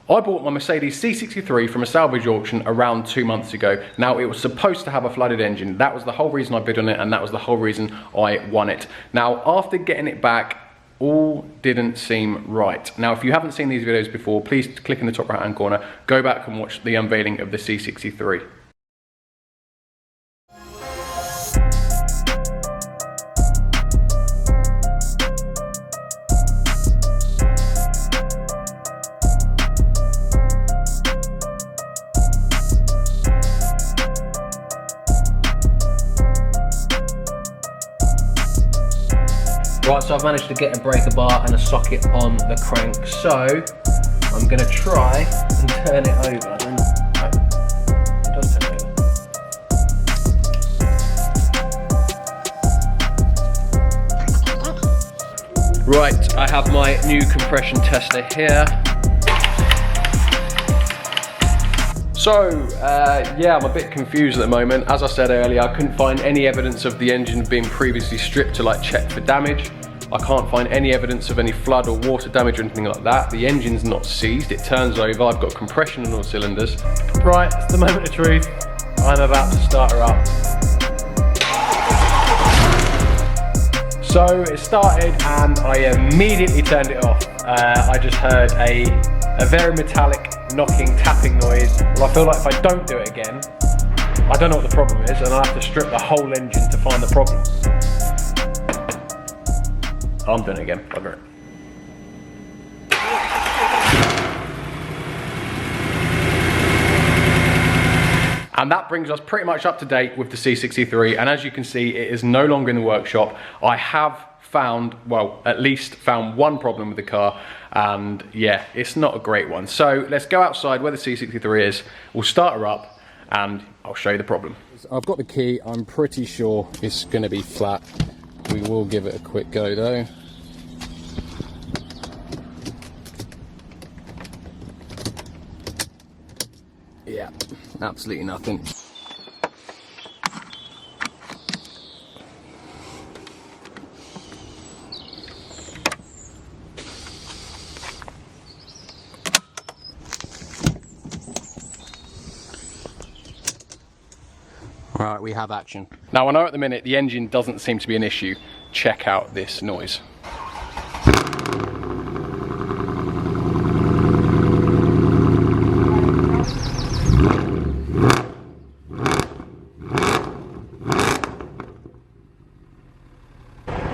I bought my Mercedes C63 from a salvage auction around 2 months ago. Now, it was supposed to have a flooded engine. That was the whole reason I bid on it, and that was the whole reason I won it. Now, after getting it back, all didn't seem right. Now, if you haven't seen these videos before, please click in the top right hand corner, go back and watch the unveiling of the C63. Right, so I've managed to get a breaker bar and a socket on the crank, so I'm going to try and turn it over. No, it does turn over. Right, I have my new compression tester here. So, yeah, I'm a bit confused at the moment. As I said earlier, I couldn't find any evidence of the engine being previously stripped to like check for damage. I can't find any evidence of any flood or water damage or anything like that. The engine's not seized, it turns over. I've got compression on all cylinders. Right, it's the moment of truth. I'm about to start her up. So it started and I immediately turned it off. I just heard a very metallic knocking, tapping noise. Well, I feel like if I don't do it again, I don't know what the problem is, and I have to strip the whole engine to find the problem. I'm doing it again, bugger it. And that brings us pretty much up to date with the C63, and as you can see, it is no longer in the workshop. I have found, well, at least found one problem with the car, and yeah, it's not a great one. So let's go outside where the C63 is, we'll start her up, and I'll show you the problem. I've got the key, I'm pretty sure it's gonna be flat. We will give it a quick go though. Yeah, absolutely nothing. Right, we have action. Now I know at the minute the engine doesn't seem to be an issue. Check out this noise.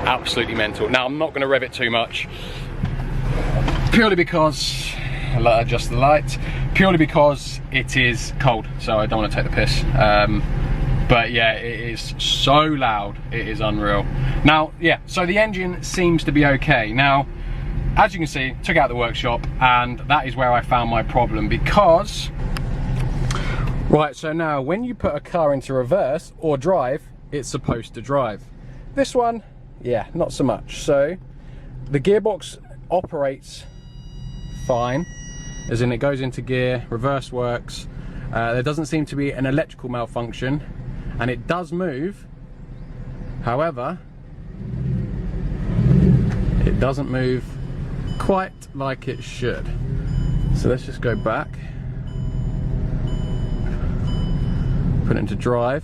Absolutely mental. Now I'm not going to rev it too much, purely because I'll adjust the light, purely because it is cold, so I don't want to take the piss. But yeah, it is so loud, it is unreal. Now, yeah, so the engine seems to be okay. Now, as you can see, took it out of the workshop, and that is where I found my problem, because right, so now when you put a car into reverse or drive, it's supposed to drive. This one, yeah, not so much. So the gearbox operates fine, as in it goes into gear, reverse works. There doesn't seem to be an electrical malfunction, and it does move. However, it doesn't move quite like it should. So let's just go back, put it into drive.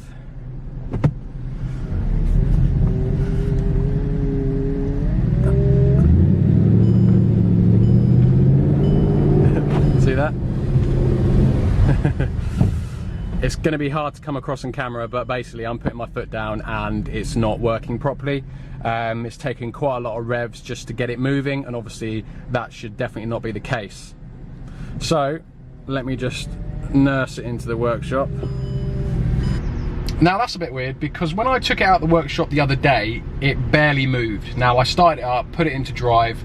See that? It's going to be hard to come across on camera, but basically I'm putting my foot down and it's not working properly. It's taking quite a lot of revs just to get it moving, and obviously that should definitely not be the case. So let me just nurse it into the workshop. Now that's a bit weird, because when I took it out of the workshop the other day, it barely moved. Now I started it up, put it into drive,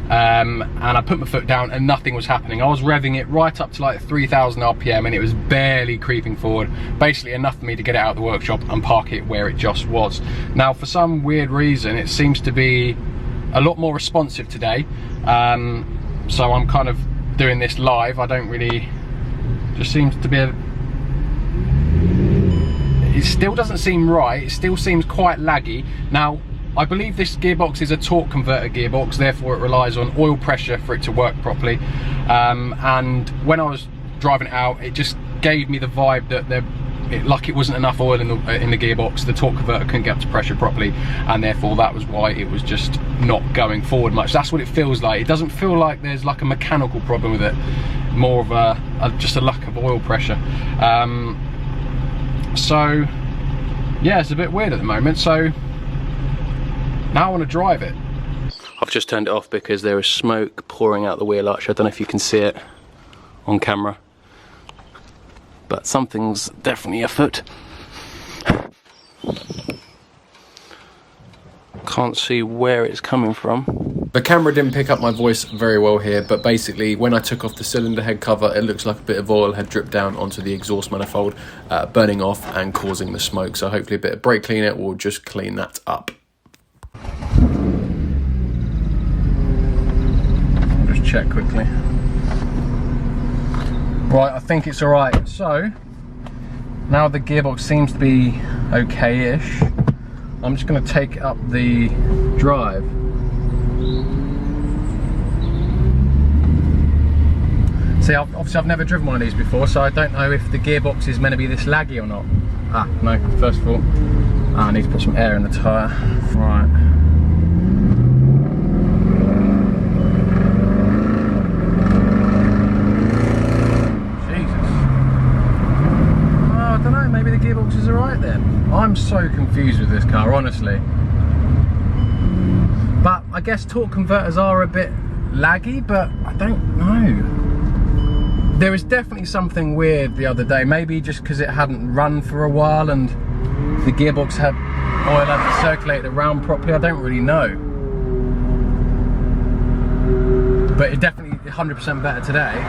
and I put my foot down and nothing was happening. I was revving it right up to like 3,000 RPM and it was barely creeping forward, basically enough for me to get it out of the workshop and park it where it just was. Now for some weird reason it seems to be a lot more responsive today, so I'm kind of doing this live. I don't really, just seems to be it still doesn't seem right, it still seems quite laggy. Now I believe this gearbox is a torque converter gearbox, therefore it relies on oil pressure for it to work properly. And when I was driving it out, it just gave me the vibe that like it wasn't enough oil in the gearbox. The torque converter couldn't get up to pressure properly, and therefore that was why it was just not going forward much. That's what it feels like. It doesn't feel like there's like a mechanical problem with it, more of just a lack of oil pressure. So yeah, it's a bit weird at the moment. So now I want to drive it. I've just turned it off because there is smoke pouring out the wheel arch. I don't know if you can see it on camera, but something's definitely afoot. Can't see where it's coming from. The camera didn't pick up my voice very well here, but basically when I took off the cylinder head cover, it looks like a bit of oil had dripped down onto the exhaust manifold, burning off and causing the smoke. So hopefully a bit of brake cleaner will just clean that up. I'll just check quickly. Right, I think it's alright. So, now the gearbox seems to be okay-ish. I'm just going to take up the drive. See, obviously I've never driven one of these before, so I don't know if the gearbox is meant to be this laggy or not. Ah, no, first of all, I need to put some air in the tyre. Right. Gearbox is alright then. I'm so confused with this car, honestly. But I guess torque converters are a bit laggy, but I don't know. There was definitely something weird the other day, maybe just because it hadn't run for a while and the gearbox had oil hadn't circulated around properly. I don't really know. But it definitely 100% better today.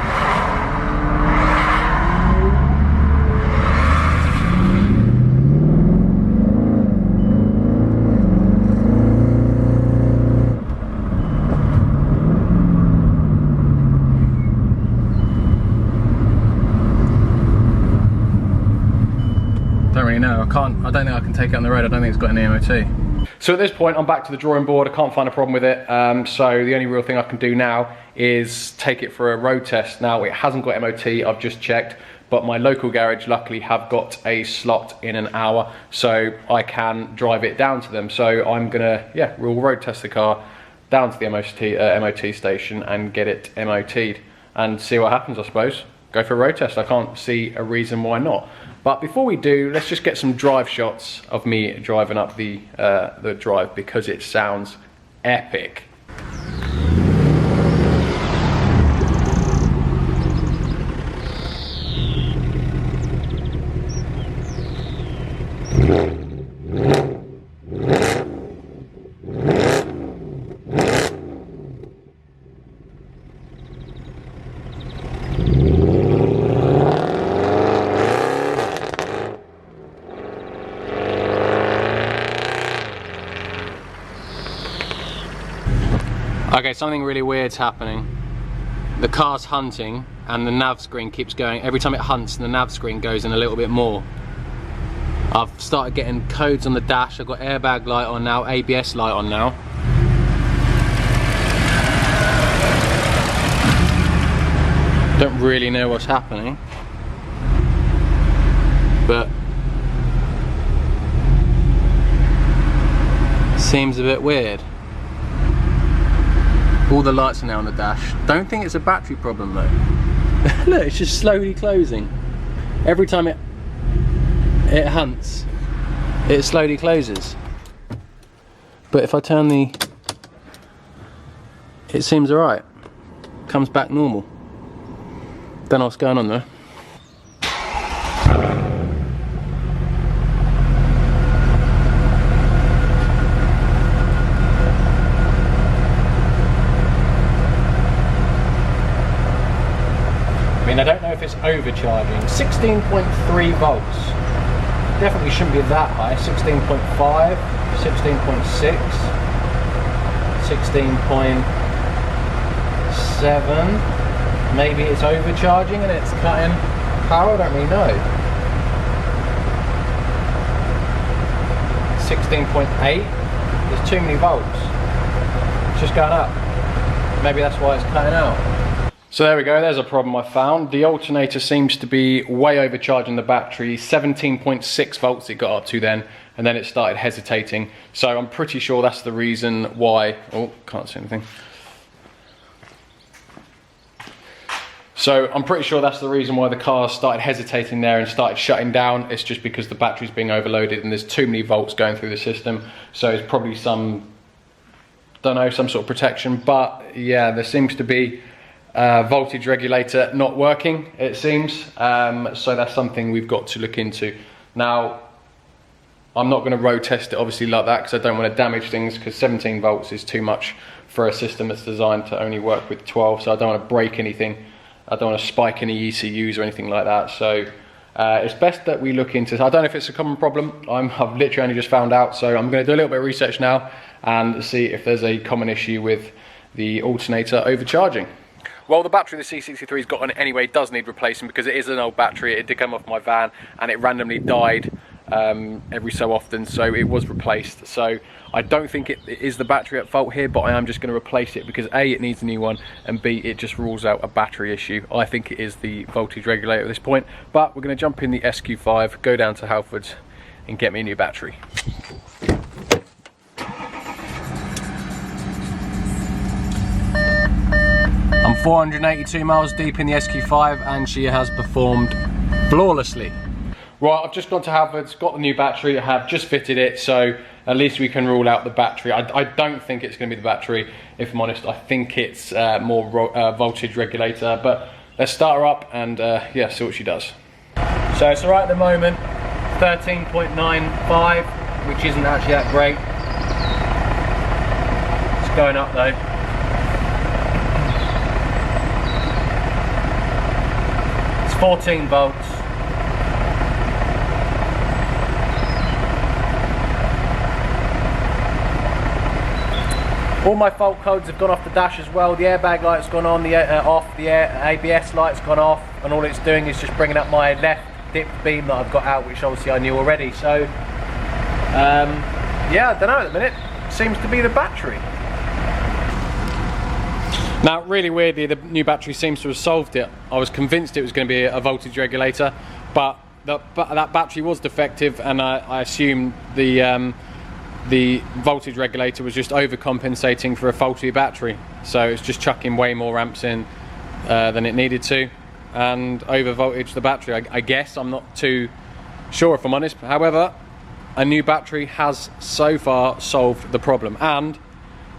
I don't think I can take it on the road. I don't think it's got any MOT. So at this point, I'm back to the drawing board. I can't find a problem with it. So the only real thing I can do now is take it for a road test. Now, it hasn't got MOT, I've just checked, but my local garage luckily have got a slot in an hour, so I can drive it down to them. So I'm gonna, yeah, we'll road test the car down to the MOT station and get it MOT'd and see what happens, I suppose. Go for a road test. I can't see a reason why not. But before we do, let's just get some drive shots of me driving up the drive because it sounds epic. Okay, something really weird's happening. The car's hunting and the nav screen keeps going. Every time it hunts, the nav screen goes in a little bit more. I've started getting codes on the dash. I've got airbag light on now, ABS light on now. Don't really know what's happening, but seems a bit weird. All the lights are now on the dash. Don't think it's a battery problem though. Look, it's just slowly closing. Every time it hunts, it slowly closes. But if I turn it seems alright. Comes back normal. Don't know what's going on there. I don't know if it's overcharging. 16.3 volts. Definitely shouldn't be that high. 16.5, 16.6, 16.7. Maybe it's overcharging and it's cutting power. I don't really know. 16.8. The There's too many volts. It's just going up. Maybe that's why it's cutting out. So there we go, there's a problem I found. The alternator seems to be way overcharging the battery. 17.6 volts it got up to then, and then it started hesitating. So I'm pretty sure that's the reason why, oh, can't see anything. So I'm pretty sure that's the reason why the car started hesitating there and started shutting down. It's just because the battery's being overloaded and there's too many volts going through the system. So it's probably some, don't know, some sort of protection. But yeah, there seems to be a voltage regulator not working, it seems. So that's something we've got to look into. Now, I'm not going to road test it obviously like that because I don't want to damage things, because 17 volts is too much for a system that's designed to only work with 12. So I don't want to break anything. I don't want to spike any ECUs or anything like that. So it's best that we look into, I don't know if it's a common problem. I've literally only just found out. So I'm going to do a little bit of research now and see if there's a common issue with the alternator overcharging. Well, the battery the C63's got on it anyway does need replacing because it is an old battery. It did come off my van and it randomly died every so often, so it was replaced. So I don't think it is the battery at fault here, but I am just going to replace it because A, it needs a new one, and B, it just rules out a battery issue. I think it is the voltage regulator at this point, but we're going to jump in the SQ5, go down to Halfords and get me a new battery. I'm 482 miles deep in the SQ5 and she has performed flawlessly. Right, I've just gone to Halfords, got the new battery, I have just fitted it, so at least we can rule out the battery. I don't think it's going to be the battery, if I'm honest. I think it's more voltage regulator, but let's start her up and yeah, see what she does. So it's alright at the moment, 13.95, which isn't actually that great. It's going up though. It's 14 volts. All my fault codes have gone off the dash as well. The airbag light's gone on, the off, the ABS light's gone off, and all it's doing is just bringing up my left dipped beam that I've got out, which obviously I knew already. So, yeah, I don't know at the minute. Seems to be the battery. Now, really weirdly, the new battery seems to have solved it. I was convinced it was going to be a voltage regulator, but that battery was defective, and I assumed the voltage regulator was just overcompensating for a faulty battery. So it's just chucking way more amps in than it needed to and over voltage the battery. I guess, I'm not too sure if I'm honest. However, a new battery has so far solved the problem and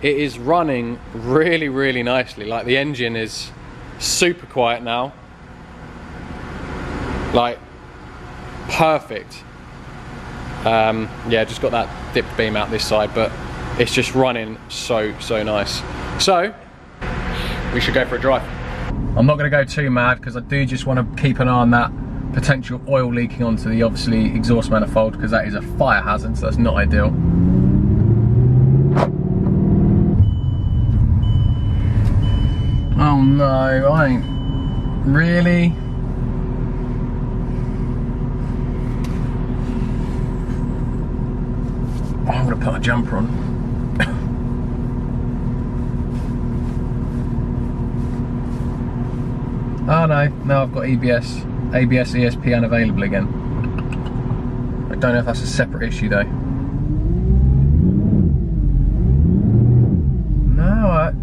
it is running really, really nicely. Like, the engine is super quiet now. Like, perfect. Yeah, just got that dipped beam out this side, but it's just running so nice. So we should go for a drive. I'm not going to go too mad because I do just want to keep an eye on that potential oil leaking onto the obviously exhaust manifold, because that is a fire hazard, so that's not ideal. Oh no, I ain't really. I'm going to put a jumper on. Oh no, now I've got ABS, ESP unavailable again. I don't know if that's a separate issue though.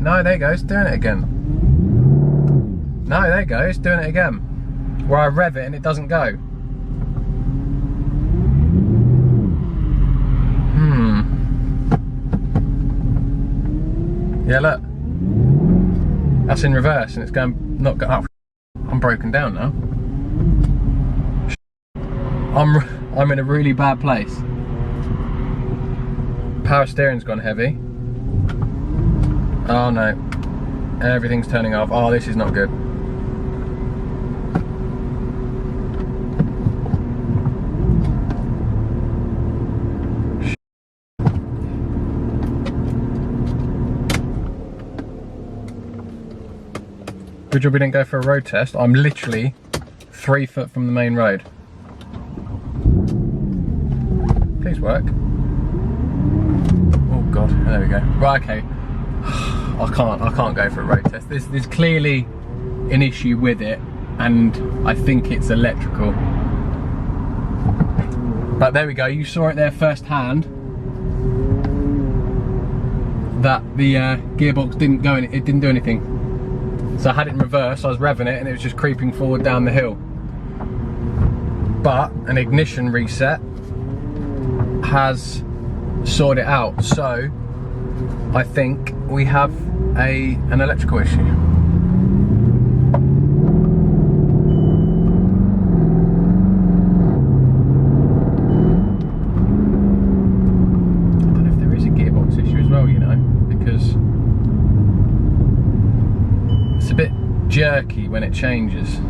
No, there you go, it's doing it again. No, there you go, it's doing it again. Where I rev it and it doesn't go. Yeah, look. That's in reverse and it's going, not going up. I'm broken down now. I'm in a really bad place. Power steering's gone heavy. Oh no. Everything's turning off. Oh, this is not good. Good job we didn't go for a road test. I'm literally 3 foot from the main road. Please work. Oh God, there we go. Right, okay. I can't go for a road test. There's clearly an issue with it, and I think it's electrical. But there we go, you saw it there firsthand, that the gearbox didn't go in, it didn't do anything. So I had it in reverse, I was revving it and it was just creeping forward down the hill. But an ignition reset has sorted it out. So I think we have an electrical issue. I don't know if there is a gearbox issue as well, you know, because it's a bit jerky when it changes.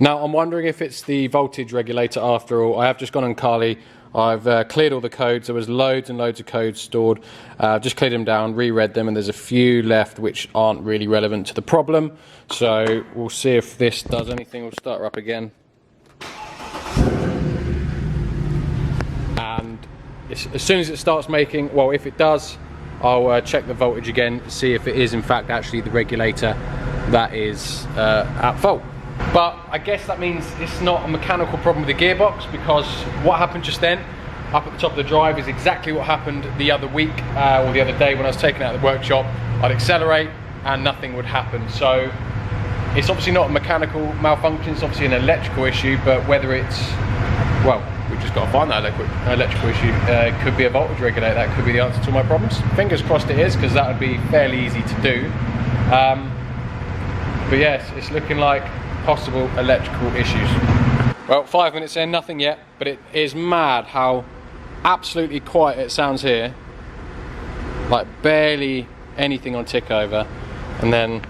Now I'm wondering if it's the voltage regulator after all. I have just gone on Carly, I've cleared all the codes. There was loads and loads of codes stored. Just cleared them down, reread them, and there's a few left which aren't really relevant to the problem. So we'll see if this does anything. We'll start her up again. And as soon as it starts making, well, if it does, I'll check the voltage again, see if it is in fact actually the regulator that is at fault. But I guess that means it's not a mechanical problem with the gearbox, because what happened just then up at the top of the drive is exactly what happened the other week or the other day when I was taken out of the workshop. I'd accelerate and nothing would happen. So it's obviously not a mechanical malfunction, it's obviously an electrical issue, but whether it's, well, we've just got to find that electrical issue. It could be a voltage regulator, that could be the answer to my problems. Fingers crossed it is, because that would be fairly easy to do. But yes, it's looking like possible electrical issues. Well, 5 minutes in, nothing yet, but it is mad how absolutely quiet it sounds here. Like barely anything on tick over, and then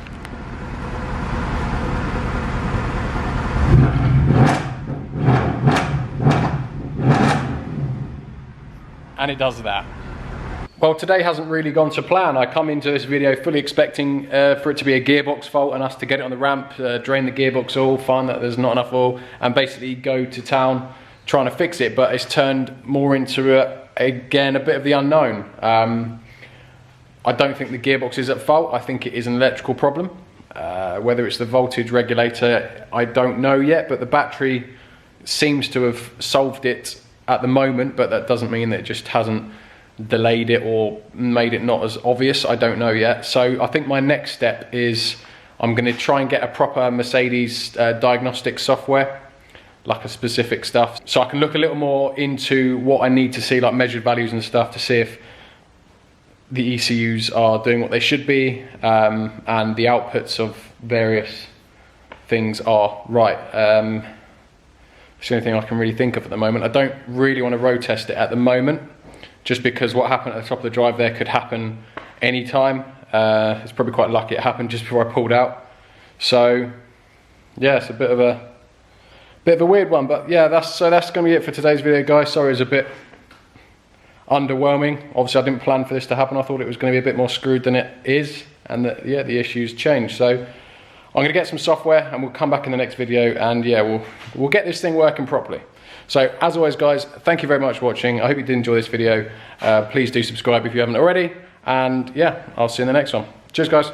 it does that. Well, today hasn't really gone to plan. I come into this video fully expecting for it to be a gearbox fault and us to get it on the ramp, drain the gearbox oil, find that there's not enough oil, and basically go to town trying to fix it. But it's turned more into, again, a bit of the unknown. I don't think the gearbox is at fault. I think it is an electrical problem. Whether it's the voltage regulator, I don't know yet, but the battery seems to have solved it at the moment, but that doesn't mean that it just hasn't delayed it or made it not as obvious. I don't know yet. So I think my next step is I'm going to try and get a proper Mercedes diagnostic software, like a specific stuff, so I can look a little more into what I need to see, like measured values and stuff, to see if the ECUs are doing what they should be, and the outputs of various things are right. It's the only thing I can really think of at the moment. I don't really want to road test it at the moment, just because what happened at the top of the drive there could happen anytime. It's probably quite lucky it happened just before I pulled out. So yeah, it's a bit of a weird one, but yeah, that's going to be it for today's video, guys. Sorry, it's a bit underwhelming. Obviously I didn't plan for this to happen. I thought it was going to be a bit more screwed than it is, and that, yeah, the issues changed. So I'm going to get some software and we'll come back in the next video, and yeah, we'll get this thing working properly. So as always, guys, thank you very much for watching. I hope you did enjoy this video. Please do subscribe if you haven't already, and yeah, I'll see you in the next one. Cheers, guys.